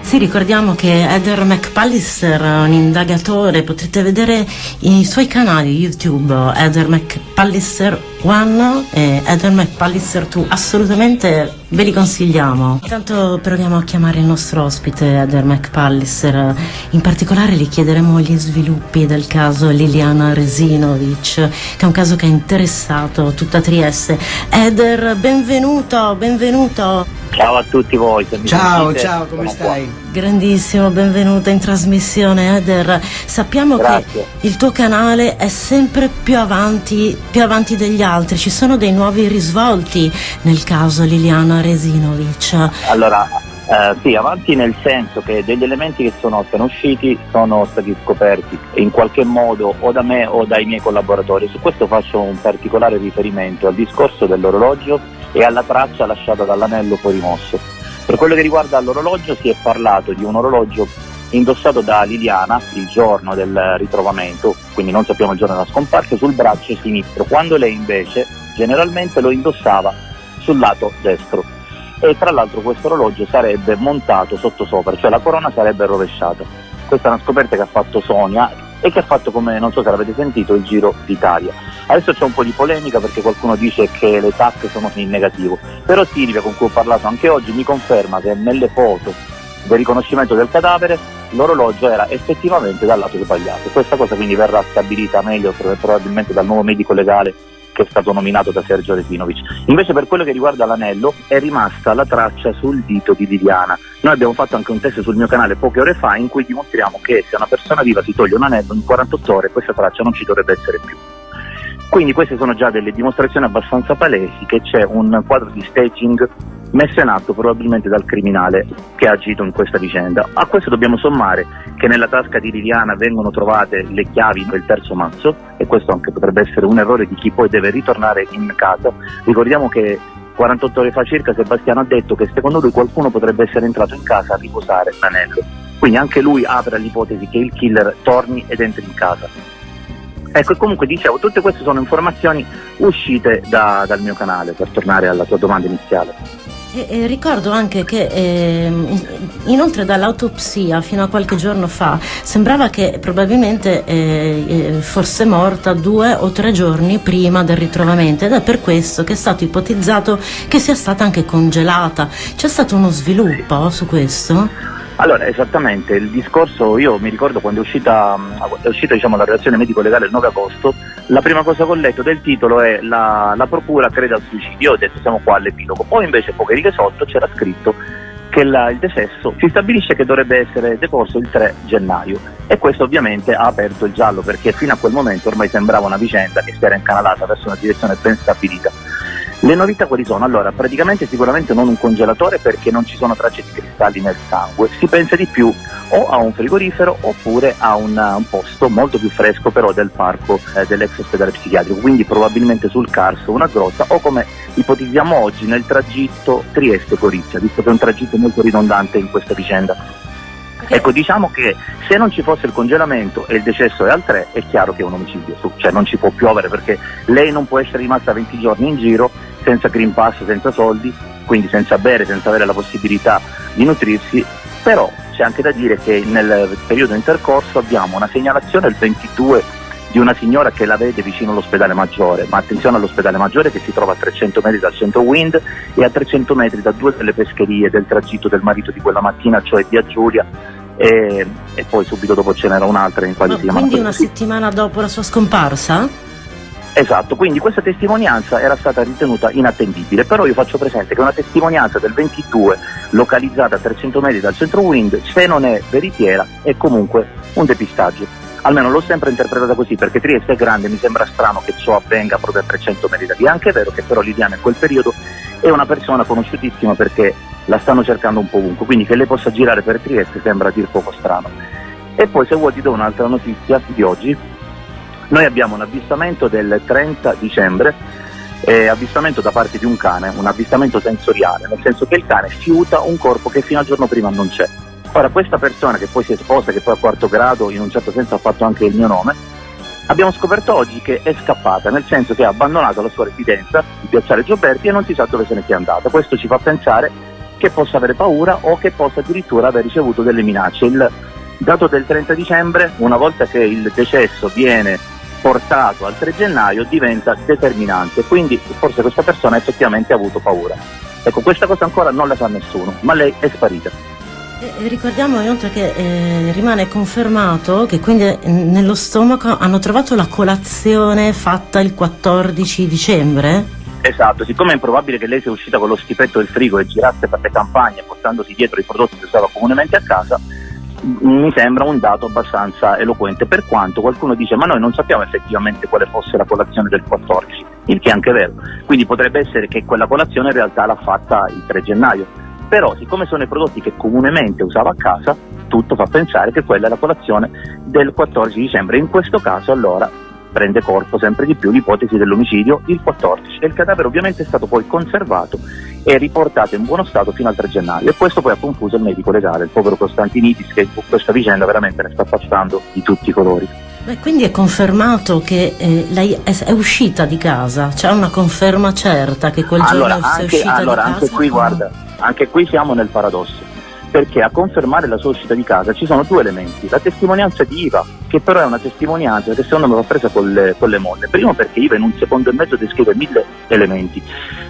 Sì, ricordiamo che Eder McPallister è un indagatore, potrete vedere i suoi canali YouTube, Eder McPallister 1 e Eder McPallister 2, assolutamente ve li consigliamo. Intanto proviamo a chiamare il nostro ospite Eder McPallister, in particolare gli chiederemo gli sviluppi del caso Liliana Resinovic, che è un caso che ha interessato tutta Trieste. Eder, benvenuto. Ciao a tutti voi. Ciao, come stai? Grandissimo, benvenuto in trasmissione, Eder. Sappiamo Grazie. che il tuo canale è sempre più avanti degli altri. Ci sono dei nuovi risvolti nel caso Liliana Resinovic. Allora, sì, avanti nel senso che degli elementi che sono appena usciti sono stati scoperti in qualche modo o da me o dai miei collaboratori. Su questo faccio un particolare riferimento al discorso dell'orologio e alla traccia lasciata dall'anello poi rimosso. Per quello che riguarda l'orologio, si è parlato di un orologio indossato da Liliana il giorno del ritrovamento, quindi non sappiamo il giorno della scomparsa, sul braccio sinistro, quando lei invece generalmente lo indossava sul lato destro. E tra l'altro questo orologio sarebbe montato sottosopra, cioè la corona sarebbe rovesciata. Questa è una scoperta che ha fatto Sonia e che ha fatto, come non so se l'avete sentito, il Giro d'Italia. Adesso c'è un po' di polemica perché qualcuno dice che le tacche sono in negativo, però Silvia, con cui ho parlato anche oggi, mi conferma che nelle foto del riconoscimento del cadavere l'orologio era effettivamente dal lato sbagliato. Questa cosa quindi verrà stabilita meglio probabilmente dal nuovo medico legale che è stato nominato da Sergio Resinovic. Invece per quello che riguarda l'anello è rimasta la traccia sul dito di Liliana. Noi abbiamo fatto anche un test sul mio canale poche ore fa in cui dimostriamo che se una persona viva si toglie un anello in 48 ore questa traccia non ci dovrebbe essere più. Quindi queste sono già delle dimostrazioni abbastanza palesi che c'è un quadro di staging messo in atto probabilmente dal criminale che ha agito in questa vicenda. A questo dobbiamo sommare che nella tasca di Liliana vengono trovate le chiavi del terzo mazzo, e questo anche potrebbe essere un errore di chi poi deve ritornare in casa. Ricordiamo che 48 ore fa circa Sebastiano ha detto che secondo lui qualcuno potrebbe essere entrato in casa a riposare l'anello, quindi anche lui apre all'ipotesi che il killer torni ed entri in casa. Ecco, e comunque dicevo, tutte queste sono informazioni uscite dal mio canale, per tornare alla tua domanda iniziale. E ricordo anche che inoltre dall'autopsia fino a qualche giorno fa sembrava che probabilmente fosse morta 2 o 3 giorni prima del ritrovamento, ed è per questo che è stato ipotizzato che sia stata anche congelata. C'è stato uno sviluppo su questo? Allora, esattamente, il discorso, io mi ricordo quando è uscita diciamo, la relazione medico-legale il 9 agosto, la prima cosa che ho letto del titolo è la procura crede al suicidio. Ho detto siamo qua all'epilogo, poi invece poche righe sotto c'era scritto che il decesso si stabilisce che dovrebbe essere decorso il 3 gennaio, e questo ovviamente ha aperto il giallo, perché fino a quel momento ormai sembrava una vicenda che si era incanalata verso una direzione ben stabilita. Le novità quali sono? Allora, praticamente sicuramente non un congelatore, perché non ci sono tracce di cristalli nel sangue, si pensa di più o a un frigorifero oppure a un posto molto più fresco però del parco dell'ex ospedale psichiatrico, quindi probabilmente sul Carso, una grotta, o come ipotizziamo oggi nel tragitto Trieste-Gorizia, visto che è un tragitto molto ridondante in questa vicenda. Ecco, diciamo che se non ci fosse il congelamento e il decesso è al 3, è chiaro che è un omicidio, cioè non ci può piovere, perché lei non può essere rimasta 20 giorni in giro senza Green Pass, senza soldi, quindi senza bere, senza avere la possibilità di nutrirsi. Però c'è anche da dire che nel periodo intercorso abbiamo una segnalazione il 22 di una signora che la vede vicino all'ospedale Maggiore, ma attenzione all'ospedale Maggiore che si trova a 300 metri dal centro Wind e a 300 metri da 2 delle pescherie del tragitto del marito di quella mattina, cioè Via Giulia, e poi subito dopo ce n'era un'altra in quale si chiamava. Quindi una settimana dopo la sua scomparsa? Esatto, quindi questa testimonianza era stata ritenuta inattendibile, però io faccio presente che una testimonianza del 22 localizzata a 300 metri dal centro Wind, se non è veritiera, è comunque un depistaggio. Almeno l'ho sempre interpretata così, perché Trieste è grande, mi sembra strano che ciò avvenga proprio a 300 metri da lì. Anche è vero che però Liliana in quel periodo è una persona conosciutissima, perché la stanno cercando un po' ovunque, quindi che lei possa girare per Trieste sembra a dir poco strano. E poi, se vuoi, ti do un'altra notizia di oggi. Noi abbiamo un avvistamento del 30 dicembre, avvistamento da parte di un cane, un avvistamento sensoriale, nel senso che il cane fiuta un corpo che fino al giorno prima non c'è. Ora, questa persona che poi si è esposta, che poi a quarto grado in un certo senso ha fatto anche il mio nome, abbiamo scoperto oggi che è scappata, nel senso che ha abbandonato la sua residenza di Piazzale Gioberti e non si sa dove se ne sia andata. Questo ci fa pensare che possa avere paura o che possa addirittura aver ricevuto delle minacce. Il dato del 30 dicembre, una volta che il decesso viene portato al 3 gennaio, diventa determinante, quindi forse questa persona effettivamente ha avuto paura. Ecco, questa cosa ancora non la sa nessuno, ma lei è sparita. Ricordiamo inoltre che rimane confermato che quindi nello stomaco hanno trovato la colazione fatta il 14 dicembre? Esatto, siccome è improbabile che lei sia uscita con lo stipetto del frigo e girasse per le campagne portandosi dietro i prodotti che usava comunemente a casa, mi sembra un dato abbastanza eloquente, per quanto qualcuno dice ma noi non sappiamo effettivamente quale fosse la colazione del 14, il che è anche vero, quindi potrebbe essere che quella colazione in realtà l'ha fatta il 3 gennaio, però siccome sono i prodotti che comunemente usava a casa, tutto fa pensare che quella è la colazione del 14 dicembre, in questo caso allora prende corpo sempre di più l'ipotesi dell'omicidio il 14 e il cadavere ovviamente è stato poi conservato e riportato in buono stato fino al 3 gennaio e questo poi ha confuso il medico legale, il povero Costantinidis, che con questa vicenda veramente ne sta passando di tutti i colori. Beh, quindi è confermato che lei è uscita di casa, c'è una conferma certa che quel giorno sia uscita di casa? Anche qui, guarda, anche qui siamo nel paradosso, perché a confermare la sua uscita di casa ci sono due elementi: la testimonianza di Iva, che però è una testimonianza che secondo me va presa con le molle. Primo perché Iva in un secondo e mezzo descrive 1000 elementi.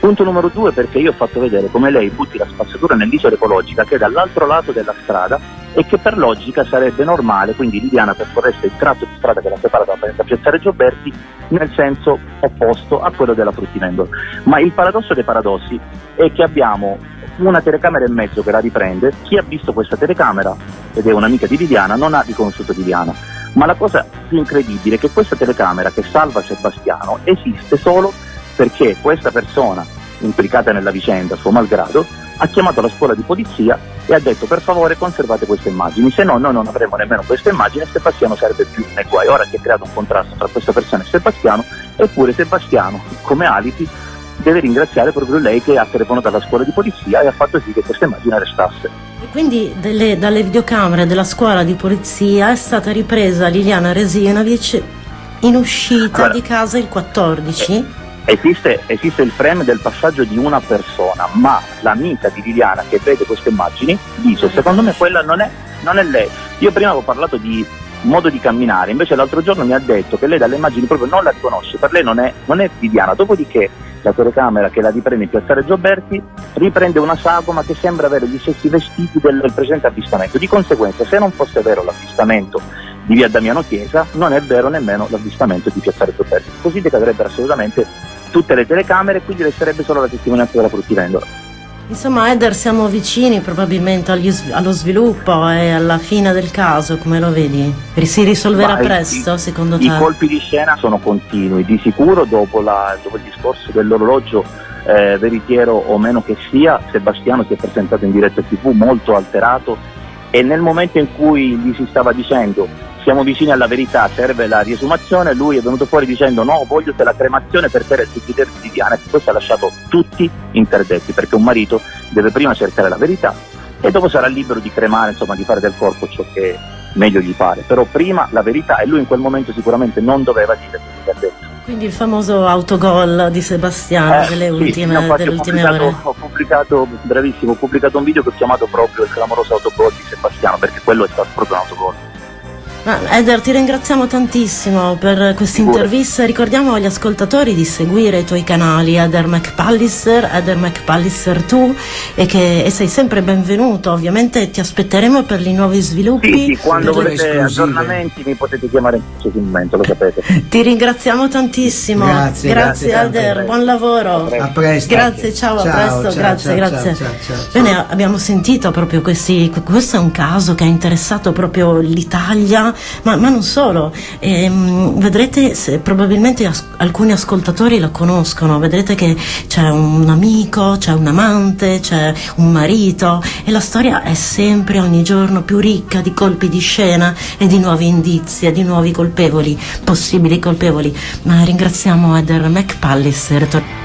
Punto numero 2 perché io ho fatto vedere come lei butti la spazzatura nell'isola ecologica che è dall'altro lato della strada e che per logica sarebbe normale, quindi Liliana percorresse il tratto di strada che la separa da Piazzale Gioberti nel senso opposto a quello della Fruttivendolo. Ma il paradosso dei paradossi è che abbiamo una telecamera e mezzo che la riprende. Chi ha visto questa telecamera, ed è un'amica di Liliana, non ha riconosciuto Liliana. Ma la cosa più incredibile è che questa telecamera che salva Sebastiano esiste solo perché questa persona implicata nella vicenda, suo malgrado, ha chiamato la scuola di polizia e ha detto per favore conservate queste immagini, se no noi non avremo nemmeno queste immagini e Sebastiano sarebbe più nei guai. Ora si è creato un contrasto tra questa persona e Sebastiano, eppure Sebastiano come alibi deve ringraziare proprio lei che ha telefonato alla scuola di polizia e ha fatto sì che questa immagine restasse. E quindi dalle videocamere della scuola di polizia è stata ripresa Liliana Resinovic in uscita di casa il 14? Esiste il frame del passaggio di una persona, ma l'amica di Liliana che vede queste immagini dice secondo me quella non è lei. Io prima avevo parlato di modo di camminare, invece l'altro giorno mi ha detto che lei dalle immagini proprio non la riconosce, per lei non è Liliana. Dopodiché la telecamera che la riprende in Piazzale Gioberti riprende una sagoma che sembra avere gli stessi vestiti del presente avvistamento. Di conseguenza, se non fosse vero l'avvistamento di via Damiano Chiesa, non è vero nemmeno l'avvistamento di Piazzale Gioberti. Così decadrebbero assolutamente tutte le telecamere e quindi resterebbe solo la testimonianza della Fruttivendola. Insomma, Eder, siamo vicini probabilmente allo sviluppo e alla fine del caso, come lo vedi? Si risolverà presto, secondo te? I colpi di scena sono continui, di sicuro dopo il discorso dell'orologio veritiero o meno che sia, Sebastiano si è presentato in diretta TV molto alterato e nel momento in cui gli si stava dicendo siamo vicini alla verità, serve la riesumazione, lui è venuto fuori dicendo no, voglio che la cremazione per te resti il criterio di Diana, e questo ha lasciato tutti interdetti, perché un marito deve prima cercare la verità e dopo sarà libero di cremare, insomma di fare del corpo ciò che meglio gli pare, però prima la verità, e lui in quel momento sicuramente non doveva dire quello che ha detto. Quindi il famoso autogol di Sebastiano delle ultime ore. Ho pubblicato un video che ho chiamato proprio il clamoroso autogol di Sebastiano, perché quello è stato proprio un autogol. Eder, ti ringraziamo tantissimo per questa intervista. Ricordiamo agli ascoltatori di seguire i tuoi canali Eder McPalliser 2 e sei sempre benvenuto. Ovviamente ti aspetteremo per i nuovi sviluppi. Sì, quando volete aggiornamenti mi potete chiamare in questo momento, lo sapete. Ti ringraziamo tantissimo. Grazie Eder, buon lavoro. A presto. Grazie, ciao, a presto, grazie. Bene, abbiamo sentito proprio questo è un caso che ha interessato proprio l'Italia. Ma non solo, vedrete probabilmente alcuni ascoltatori la conoscono, vedrete che c'è un amico, c'è un amante, c'è un marito e la storia è sempre ogni giorno più ricca di colpi di scena e di nuovi indizi e di nuovi possibili colpevoli. Ma ringraziamo Eder McPalliser.